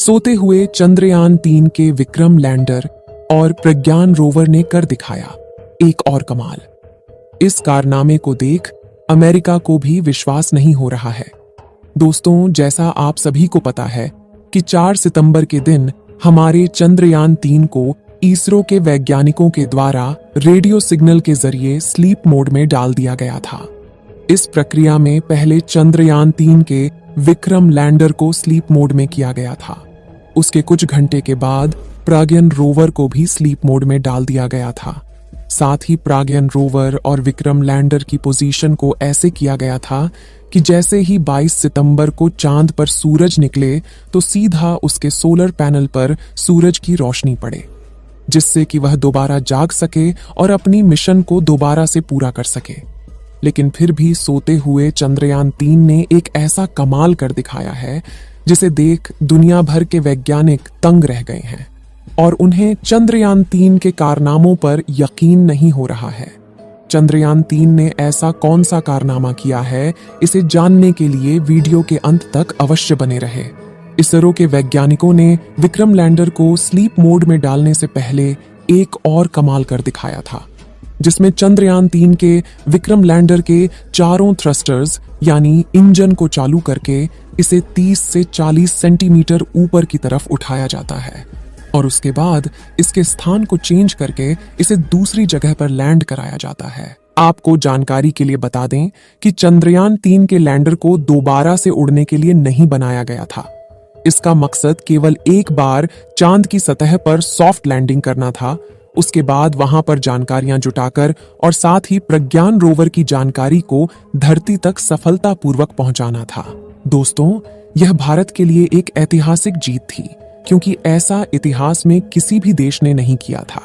सोते हुए चंद्रयान-3 के विक्रम लैंडर और प्रज्ञान रोवर ने कर दिखाया एक और कमाल। इस कारनामे को देख अमेरिका को भी विश्वास नहीं हो रहा है। दोस्तों, जैसा आप सभी को पता है कि 4 सितंबर के दिन हमारे चंद्रयान-3 को इसरो के वैज्ञानिकों के द्वारा रेडियो सिग्नल के जरिए स्लीप मोड में डाल दिया गया था। इस प्रक्रिया में पहले चंद्रयान-3 के विक्रम लैंडर को स्लीप मोड में किया गया था। उसके कुछ घंटे के बाद प्रज्ञान रोवर को भी स्लीप मोड में डाल दिया गया था। साथ ही प्रज्ञान रोवर और विक्रम लैंडर की पोजीशन को ऐसे किया गया था कि जैसे ही 22 सितंबर को चांद पर सूरज निकले तो सीधा उसके सोलर पैनल पर सूरज की रोशनी पड़े, जिससे कि वह दोबारा जाग सके और अपनी मिशन को दोबारा से पूरा कर सके। लेकिन फिर भी सोते हुए चंद्रयान-3 ने एक ऐसा कमाल कर दिखाया है जिसे देख दुनिया भर के वैज्ञानिक तंग रह गए हैं और उन्हें चंद्रयान-3 के कारनामों पर यकीन नहीं हो रहा है। चंद्रयान-3 ने ऐसा कौन सा कारनामा किया है, इसे जानने के लिए वीडियो के अंत तक अवश्य बने रहे। इसरो के वैज्ञानिकों ने विक्रम लैंडर को स्लीप मोड में डालने से पहले एक और कमाल कर दिखाया था, जिसमें चंद्रयान-3 के विक्रम लैंडर के चारों थ्रस्टर्स यानी इंजन को चालू करके इसे 30 से 40 सेंटीमीटर ऊपर की तरफ उठाया जाता है और उसके बाद इसके स्थान को चेंज करके इसे दूसरी जगह पर लैंड कराया जाता है। आपको जानकारी के लिए बता दें कि चंद्रयान-3 के लैंडर को दोबारा से उड़ने के लिए नहीं बनाया गया था। इसका मकसद केवल एक बार चांद की सतह पर सॉफ्ट लैंडिंग करना था। उसके बाद वहां पर जानकारियां जुटाकर और साथ ही प्रज्ञान रोवर की जानकारी को धरती तक सफलतापूर्वक पहुंचाना था। दोस्तों, यह भारत के लिए एक ऐतिहासिक जीत थी, क्योंकि ऐसा इतिहास में किसी भी देश ने नहीं किया था।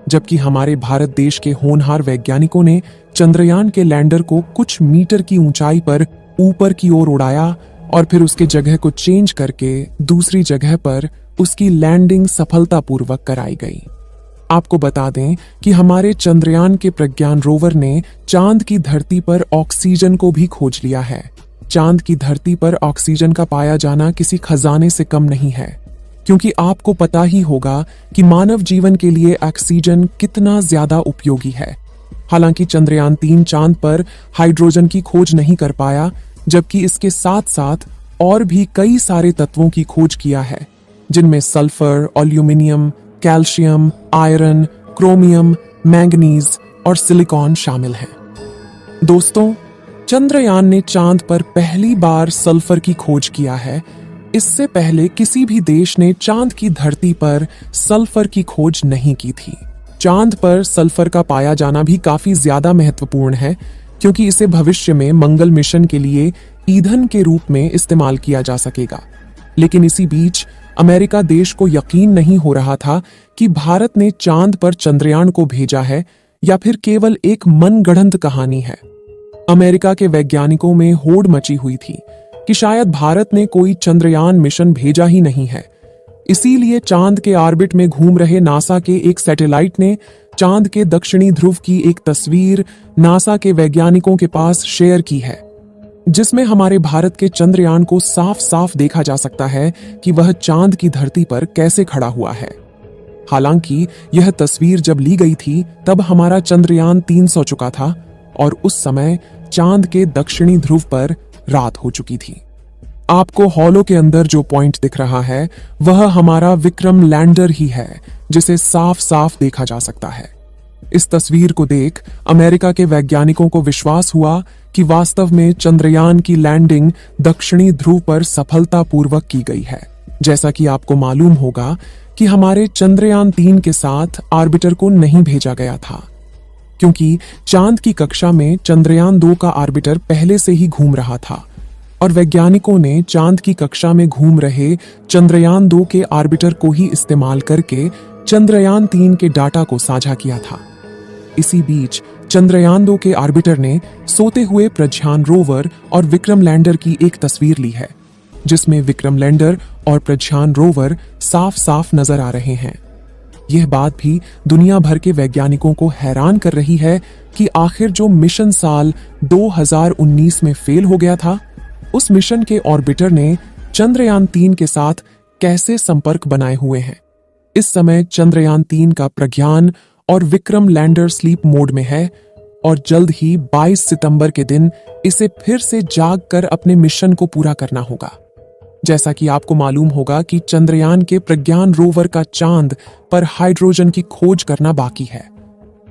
जबकि हमारे भारत देश के होनहार वैज्ञानिकों ने चंद्रयान के लैंडर को कुछ मीटर की ऊंचाई पर ऊपर की ओर उड़ाया और फिर उसके जगह को चेंज करके दूसरी जगह पर उसकी लैंडिंग सफलतापूर्वक कराई गई। आपको बता दें कि हमारे चंद्रयान के प्रज्ञान रोवर ने चांद की धरती पर ऑक्सीजन को भी खोज लिया है। चांद की धरती पर ऑक्सीजन का पाया जाना किसी खजाने से कम नहीं है, क्योंकि आपको पता ही होगा कि मानव जीवन के लिए ऑक्सीजन कितना ज्यादा उपयोगी है। हालांकि चंद्रयान-3 चांद पर हाइड्रोजन की खोज नहीं कर पाया, जबकि इसके साथ साथ और भी कई सारे तत्वों की खोज किया है, जिनमें sulphur, aluminium, calcium, iron, chromium, manganese और सिलिकॉन शामिल हैं। दोस्तों, चंद्रयान ने चांद पर पहली बार सल्फर की खोज किया है। इससे पहले किसी भी देश ने चांद की धरती पर सल्फर की खोज नहीं की थी। चांद पर सल्फर का पाया जाना भी काफी ज्यादा महत्वपूर्ण है, क्योंकि इसे भविष्य में मंगल मिशन के लिए ईंधन के रूप में इस्तेमाल किया जा सकेगा। लेकिन इसी बीच अमेरिका देश को यकीन नहीं हो रहा था कि भारत ने चांद पर चंद्रयान को भेजा है या फिर केवल एक मनगढ़ंत कहानी है। अमेरिका के वैज्ञानिकों में होड़ मची हुई थी कि शायद भारत ने कोई चंद्रयान मिशन भेजा ही नहीं है। इसीलिए चांद के ऑर्बिट में घूम रहे नासा के एक सैटेलाइट ने चांद के दक्षिणी ध्रुव की एक तस्वीर नासा के वैज्ञानिकों के पास शेयर की है, जिसमें हमारे भारत के चंद्रयान को साफ साफ देखा जा सकता है कि वह चांद की धरती पर कैसे खड़ा हुआ है। हालांकि यह तस्वीर जब ली गई थी तब हमारा चंद्रयान 3 सो चुका था और उस समय चांद के दक्षिणी ध्रुव पर रात हो चुकी थी। आपको हॉलो के अंदर जो पॉइंट दिख रहा है वह हमारा विक्रम लैंडर ही है, जिसे साफ साफ देखा जा सकता है। इस तस्वीर को देख अमेरिका के वैज्ञानिकों को विश्वास हुआ कि वास्तव में चंद्रयान की लैंडिंग दक्षिणी ध्रुव पर सफलतापूर्वक की गई है। जैसा कि आपको मालूम होगा कि हमारे चंद्रयान-3 के साथ ऑर्बिटर को नहीं भेजा गया था, क्योंकि चांद की कक्षा में चंद्रयान-2 का ऑर्बिटर पहले से ही घूम रहा था और वैज्ञानिकों ने चांद की कक्षा में घूम रहे चंद्रयान-2 के ऑर्बिटर को ही इस्तेमाल करके चंद्रयान-3 के डाटा को साझा किया था। इसी बीच चंद्रयान-2 के ऑर्बिटर ने सोते हुए प्रज्ञान रोवर और विक्रम लैंडर की एक तस्वीर ली है, जिसमें विक्रम लैंडर और प्रज्ञान रोवर साफ साफ नजर आ रहे हैं। यह बात भी दुनिया भर के वैज्ञानिकों को हैरान कर रही है कि आखिर जो मिशन साल 2019 में फेल हो गया था, उस मिशन के ऑर्बिटर ने चंद्रयान-3 के साथ कैसे संपर्क बनाए हुए हैं। इस समय चंद्रयान 3 का प्रज्ञान और विक्रम लैंडर स्लीप मोड में है और जल्द ही 22 सितंबर के दिन इसे फिर से जाग कर अपने मिशन को पूरा करना होगा। जैसा कि आपको मालूम होगा कि चंद्रयान के प्रज्ञान रोवर का चांद पर हाइड्रोजन की खोज करना बाकी है,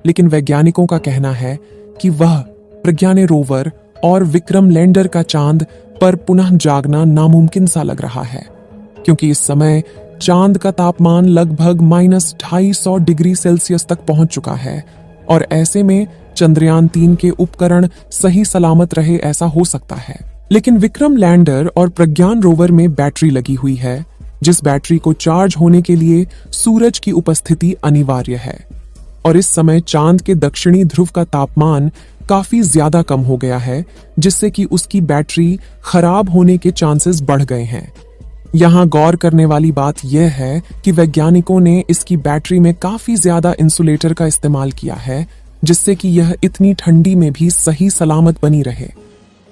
लेकिन वैज्ञानिकों का कहना है कि वह प्रज्ञान रोवर और विक्रम लैंडर का चांद पर पुनः जागना नामुमकिन सा लग रहा है, क्योंकि इस समय चांद का तापमान लगभग -250 डिग्री सेल्सियस तक पहुंच चुका है और ऐसे में चंद्रयान 3 के उपकरण सही सलामत रहे ऐसा हो सकता है। लेकिन विक्रम लैंडर और प्रज्ञान रोवर में बैटरी लगी हुई है, जिस बैटरी को चार्ज होने के लिए सूरज की उपस्थिति अनिवार्य है और इस समय चांद के दक्षिणी ध्रुव का तापमान काफी ज्यादा कम हो गया है, जिससे कि उसकी बैटरी खराब होने के चांसेस बढ़ गए हैं। यहाँ गौर करने वाली बात यह है कि वैज्ञानिकों ने इसकी बैटरी में काफी ज्यादा इंसुलेटर का इस्तेमाल किया है, जिससे कि यह इतनी ठंडी में भी सही सलामत बनी रहे।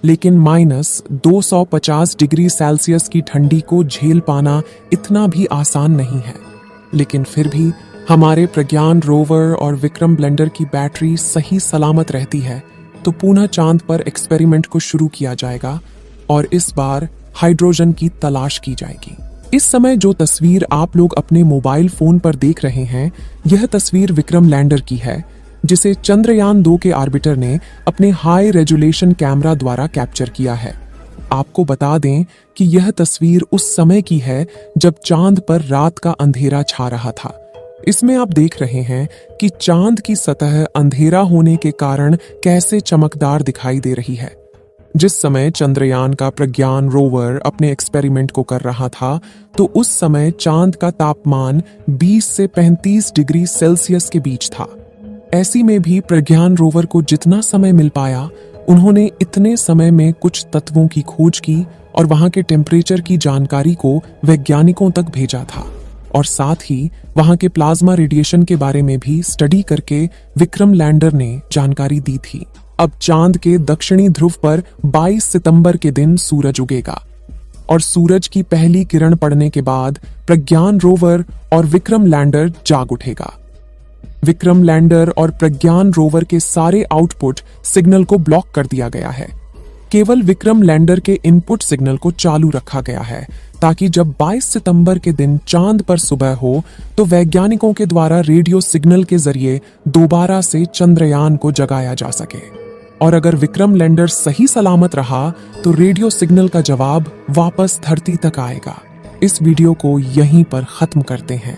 लेकिन -250 डिग्री सेल्सियस की ठंडी को झेल पाना इतना भी आसान नहीं है। लेकिन फिर भी हमारे प्रज्ञान रोवर और विक्रम लैंडर की बैटरी सही सलामत रहती है, तो पुनः चांद पर एक्सपेरिमेंट को शुरू किया जाएगा और इस बार हाइड्रोजन की तलाश की जाएगी। इस समय जो तस्वीर आप लोग अपने मोबाइल फोन पर देख रहे हैं, यह तस्वीर विक्रम लैंडर की है, जिसे चंद्रयान 2 के ऑर्बिटर ने अपने हाई रेजोल्यूशन कैमरा द्वारा कैप्चर किया है। आपको बता दें कि यह तस्वीर उस समय की है जब चांद पर रात का अंधेरा छा रहा था। इसमें आप देख रहे हैं कि चांद की सतह अंधेरा होने के कारण कैसे चमकदार दिखाई दे रही है। जिस समय चंद्रयान का प्रज्ञान रोवर अपने एक्सपेरिमेंट को कर रहा था, तो उस समय चांद का तापमान 20 से 35 डिग्री सेल्सियस के बीच था। ऐसी में भी प्रज्ञान रोवर को जितना समय मिल पाया, उन्होंने इतने समय में कुछ तत्वों की खोज की और वहां के टेम्परेचर की जानकारी को वैज्ञानिकों तक भेजा था और साथ ही वहां के प्लाज्मा रेडिएशन के बारे में भी स्टडी करके विक्रम लैंडर ने जानकारी दी थी। अब चांद के दक्षिणी ध्रुव पर 22 सितंबर के दिन सूरज उगेगा और सूरज की पहली किरण पड़ने के बाद प्रज्ञान रोवर और विक्रम लैंडर जाग उठेगा। विक्रम लैंडर और प्रज्ञान रोवर के सारे आउटपुट सिग्नल को ब्लॉक कर दिया गया है। केवल विक्रम लैंडर के इनपुट सिग्नल को चालू रखा गया है, ताकि जब 22 सितंबर के दिन चांद पर सुबह हो तो वैज्ञानिकों के द्वारा रेडियो सिग्नल के जरिए दोबारा से चंद्रयान को जगाया जा सके। और अगर विक्रम लैंडर सही सलामत रहा तो रेडियो सिग्नल का जवाब वापस धरती तक आएगा। इस वीडियो को यहीं पर खत्म करते हैं।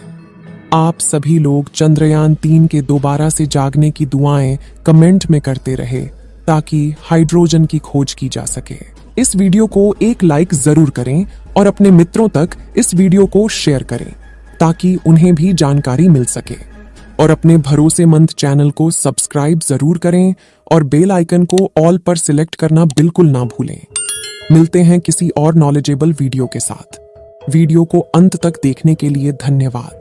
आप सभी लोग चंद्रयान 3 के दोबारा से जागने की दुआएं कमेंट में करते रहे, ताकि हाइड्रोजन की खोज की जा सके। इस वीडियो को एक लाइक जरूर करें और अपने मित्रों तक इस वीडियो को शेयर करें, ताकि उन्हें भी जानकारी मिल सके। और अपने भरोसेमंद चैनल को सब्सक्राइब जरूर करें और बेल आइकन को ऑल पर सिलेक्ट करना बिल्कुल ना भूलें। मिलते हैं किसी और नॉलेजेबल वीडियो के साथ। वीडियो को अंत तक देखने के लिए धन्यवाद।